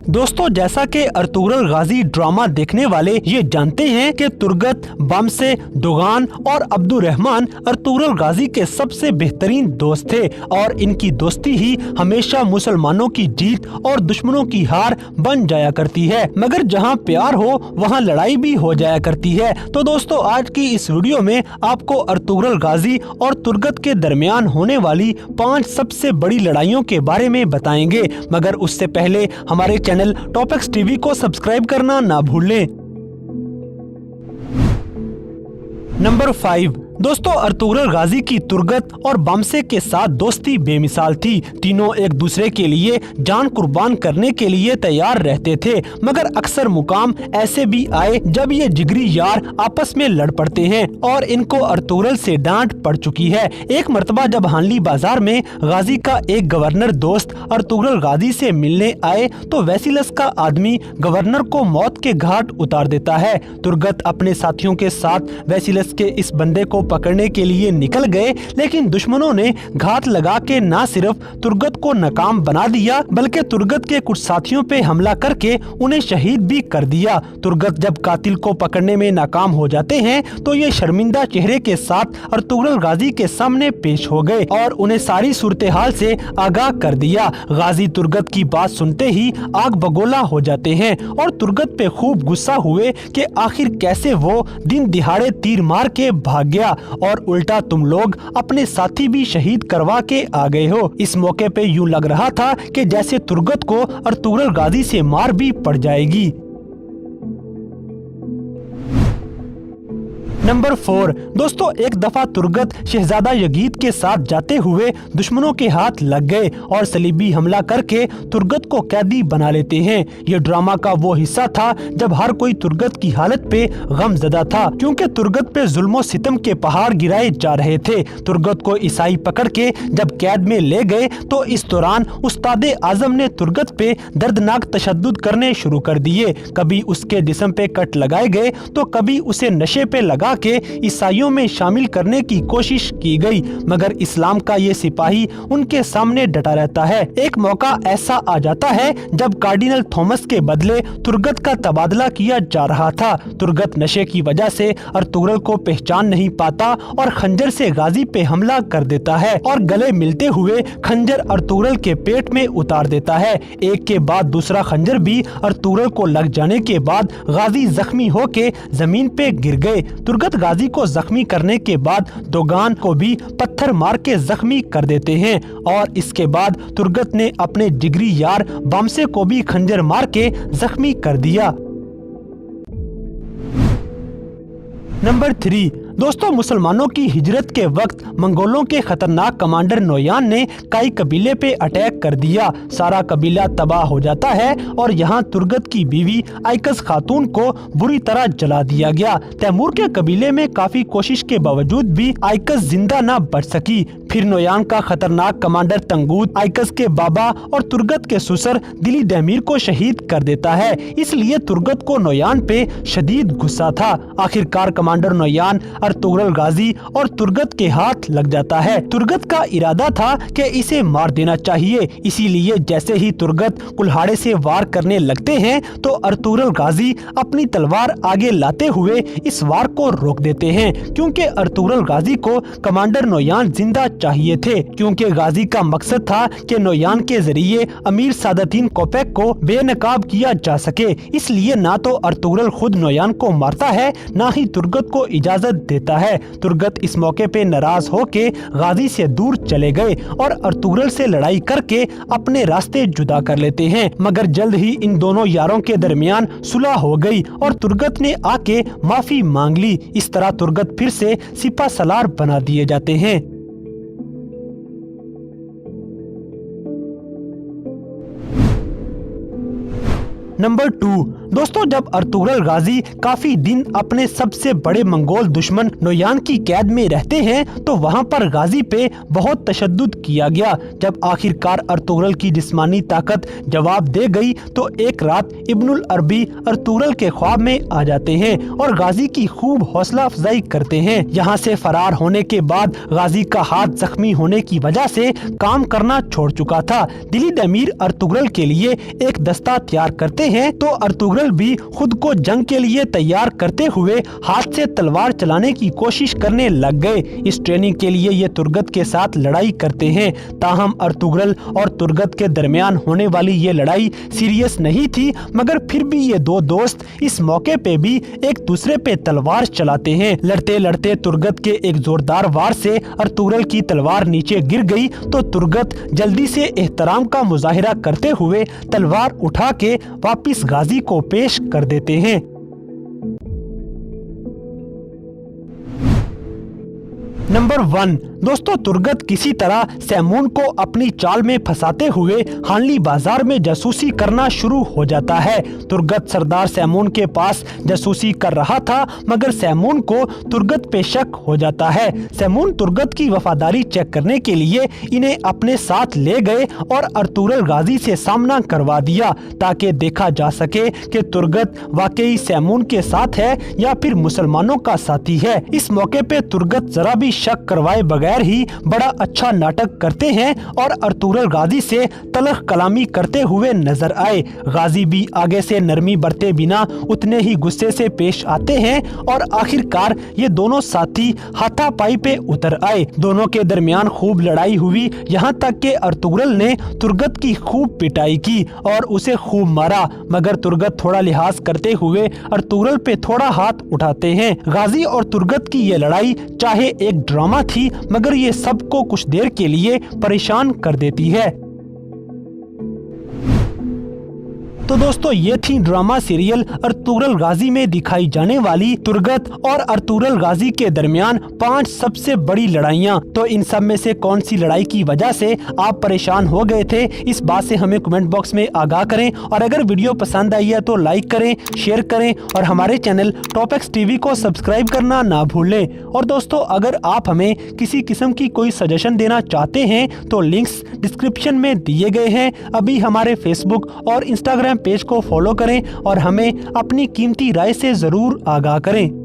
दोस्तों, जैसा कि अर्तुगरुल गाजी ड्रामा देखने वाले ये जानते हैं कि तुर्गत, बमसे, दोगान और अब्दुर्रहमान अर्तुगरुल गाजी के सबसे बेहतरीन दोस्त थे और इनकी दोस्ती ही हमेशा मुसलमानों की जीत और दुश्मनों की हार बन जाया करती है। मगर जहाँ प्यार हो वहाँ लड़ाई भी हो जाया करती है। तो दोस्तों, आज की इस वीडियो में आपको अर्तुगरुल गाजी और तुर्गत के दरमियान होने वाली 5 सबसे बड़ी लड़ाइयों के बारे में बताएंगे। मगर उससे पहले हमारे चैनल टॉपिक्स टीवी को सब्सक्राइब करना ना भूलें। नंबर 5, दोस्तों, अर्तुगरुल गाजी की तुर्गत और बमसे के साथ दोस्ती बेमिसाल थी। तीनों एक दूसरे के लिए जान कुर्बान करने के लिए तैयार रहते थे। मगर अक्सर मुकाम ऐसे भी आए जब ये जिगरी यार आपस में लड़ पड़ते हैं और इनको अर्तुगरुल से डांट पड़ चुकी है। एक मर्तबा जब हानली बाजार में गाजी का एक गवर्नर दोस्त अर्तुगरुल गाजी से मिलने आए तो वेसिलस का आदमी गवर्नर को मौत के घाट उतार देता है। तुर्गत अपने साथियों के साथ वेसिलस के इस बंदे को पकड़ने के लिए निकल गए, लेकिन दुश्मनों ने घात लगा के न सिर्फ तुर्गत को नाकाम बना दिया बल्कि तुर्गत के कुछ साथियों पे हमला करके उन्हें शहीद भी कर दिया। तुर्गत जब कातिल को पकड़ने में नाकाम हो जाते हैं तो ये शर्मिंदा चेहरे के साथ अर्तुगरुल गाजी के सामने पेश हो गए और उन्हें सारी सूरत हाल से आगाह कर दिया। गाजी तुर्गत की बात सुनते ही आग बगोला हो जाते हैं और तुर्गत पे खूब गुस्सा हुए कि आखिर कैसे वो दिन दिहाड़े तीर मार के भाग गया और उल्टा तुम लोग अपने साथी भी शहीद करवा के आ गए हो। इस मौके पे यूं लग रहा था कि जैसे तुर्गत को अर्तुगरुल गाजी से मार भी पड़ जाएगी। नंबर 4, दोस्तों, एक दफा तुर्गत शहजादा यगीद के साथ जाते हुए दुश्मनों के हाथ लग गए और सलीबी हमला करके तुर्गत को कैदी बना लेते हैं। ये ड्रामा का वो हिस्सा था जब हर कोई तुर्गत की हालत पे गमज़दा था, क्योंकि तुर्गत पे जुल्म सितम के पहाड़ गिराए जा रहे थे। तुर्गत को ईसाई पकड़ के जब कैद में ले गए तो इस दौरान उस्ताद आजम ने तुर्गत पे दर्दनाक तशद्दुद करने शुरू कर दिए। कभी उसके जिस्म पे कट लगाए गए तो कभी उसे नशे पे लगा के ईसाइयों में शामिल करने की कोशिश की गई, मगर इस्लाम का ये सिपाही उनके सामने डटा रहता है। एक मौका ऐसा आ जाता है जब कार्डिनल थॉमस के बदले तुर्गत का तबादला किया जा रहा था। तुर्गत नशे की वजह से अर्तुगरुल को पहचान नहीं पाता और खंजर से गाजी पे हमला कर देता है और गले मिलते हुए खंजर अर्तुगरुल के पेट में उतार देता है। एक के बाद दूसरा खंजर भी अर्तुगरुल को लग जाने के बाद गाजी जख्मी होके जमीन पे गिर गए। तुर्गत गाजी को जख्मी करने के बाद दोगान को भी पत्थर मार के जख्मी कर देते हैं और इसके बाद तुर्गत ने अपने जिगरी यार बमसे को भी खंजर मार के जख्मी कर दिया। नंबर 3, दोस्तों, मुसलमानों की हिजरत के वक्त मंगोलों के खतरनाक कमांडर नोयान ने काई कबीले पे अटैक कर दिया। सारा कबीला तबाह हो जाता है और यहाँ तुर्गत की बीवी आइकस खातून को बुरी तरह जला दिया गया। तैमूर के कबीले में काफी कोशिश के बावजूद भी आइकस जिंदा न बच सकी। फिर नोयान का खतरनाक कमांडर तंगूत आइकस के बाबा और तुर्गत के सुसर दिली दैमीर को शहीद कर देता है। इसलिए तुर्गत को नोयान पे शदीद गुस्सा था। आखिरकार कमांडर नोयान अर्तुगरुल गाजी और तुर्गत के हाथ लग जाता है। तुर्गत का इरादा था कि इसे मार देना चाहिए, इसीलिए जैसे ही तुर्गत कुल्हाड़े से वार करने लगते हैं तो अर्तुगरुल गाजी अपनी तलवार आगे लाते हुए इस वार को रोक देते हैं, क्योंकि अर्तुगरुल गाजी को कमांडर नोयान जिंदा चाहिए थे, क्योंकि गाजी का मकसद था कि नोयान के जरिए अमीर सादतीन कोपेक को बेनकाब किया जा सके। इसलिए ना तो अर्तुगरुल खुद नोयान को मारता है, ना ही तुर्गत को इजाजत देता है। तुर्गत इस मौके पे नाराज होके गाजी से दूर चले गए और अर्तुगरुल से लड़ाई करके अपने रास्ते जुदा कर लेते हैं। मगर जल्द ही इन दोनों यारों के दरमियान सुलह हो गई और तुर्गत ने आके माफी मांग ली। इस तरह तुर्गत फिर से सिपा सलार बना दिए जाते हैं। नंबर 2, दोस्तों जब अर्तुगरुल गाजी काफी दिन अपने सबसे बड़े मंगोल दुश्मन नोयान की कैद में रहते हैं तो वहां पर गाजी पे बहुत तशद्दुद किया गया। जब आखिरकार अर्तुगरुल की जिस्मानी ताकत जवाब दे गई तो एक रात इब्नुल अरबी अर्तुगरुल के ख्वाब में आ जाते हैं और गाजी की खूब हौसला अफजाई करते हैं। यहाँ से फरार होने के बाद गाजी का हाथ जख्मी होने की वजह से काम करना छोड़ चुका था। दिलीद अमीर अर्तुगरुल के लिए एक दस्ता तैयार करते हैं तो अर्तुगरुल भी खुद को जंग के लिए तैयार करते हुए हाथ से तलवार चलाने की कोशिश करने लग गए। इस ट्रेनिंग के लिए ये तुर्गत के साथ लड़ाई करते हैं। ताहम अर्तुगरुल और तुर्गत के दरमियान होने वाली ये लड़ाई सीरियस नहीं थी, मगर फिर भी ये दो दोस्त इस मौके पे भी एक दूसरे पे तलवार चलाते हैं। लड़ते लड़ते तुर्गत के एक जोरदार वार से अर्तुगरुल की तलवार नीचे गिर गई तो तुर्गत जल्दी से एहतराम का मुजाहिरा करते हुए तलवार उठा के वापिस गाजी को पेश कर देते हैं। नंबर 1, दोस्तों तुर्गत किसी तरह सैमून को अपनी चाल में फंसाते हुए हानली बाजार में जासूसी करना शुरू हो जाता है। तुर्गत सरदार सैमून के पास जासूसी कर रहा था, मगर सैमून को तुर्गत पे शक हो जाता है। सैमून तुर्गत की वफादारी चेक करने के लिए इन्हें अपने साथ ले गए और अर्तुगरुल गाजी से सामना करवा दिया ताकि देखा जा सके कि तुर्गत वाकई सैमून के साथ है या फिर मुसलमानों का साथी है। इस मौके पे तुर्गत जरा भी शक करवाए बगैर ही बड़ा अच्छा नाटक करते हैं और अर्तुगरुल गाजी से तलख कलामी करते हुए नजर आए। गाजी भी आगे से नरमी बरते बिना उतने ही गुस्से से पेश आते हैं और आखिरकार ये दोनों साथी हाथापाई पे उतर आए। दोनों के दरमियान खूब लड़ाई हुई, यहाँ तक कि अर्तुगरुल ने तुर्गत की खूब पिटाई की और उसे खूब मारा, मगर तुर्गत थोड़ा लिहाज करते हुए अर्तुगरुल पे थोड़ा हाथ उठाते हैं। गाजी और तुर्गत की ये लड़ाई चाहे एक ड्रामा थी, मगर ये सबको कुछ देर के लिए परेशान कर देती है। तो दोस्तों ये थी ड्रामा सीरियल अर्तुगरुल गाजी में दिखाई जाने वाली तुर्गत और अर्तुगरुल गाजी के दरमियान 5 सबसे बड़ी लड़ाइयाँ। तो इन सब में से कौन सी लड़ाई की वजह से आप परेशान हो गए थे, इस बात से हमें कमेंट बॉक्स में आगाह करें। और अगर वीडियो पसंद आई है तो लाइक करें, शेयर करें और हमारे चैनल टॉपएक्स टीवी को सब्सक्राइब करना ना भूलें। और दोस्तों अगर आप हमें किसी किस्म की कोई सजेशन देना चाहते हैं तो लिंक्स डिस्क्रिप्शन में दिए गए हैं। अभी हमारे फेसबुक और इंस्टाग्राम पेज को फॉलो करें और हमें अपनी कीमती राय से जरूर आगाह करें।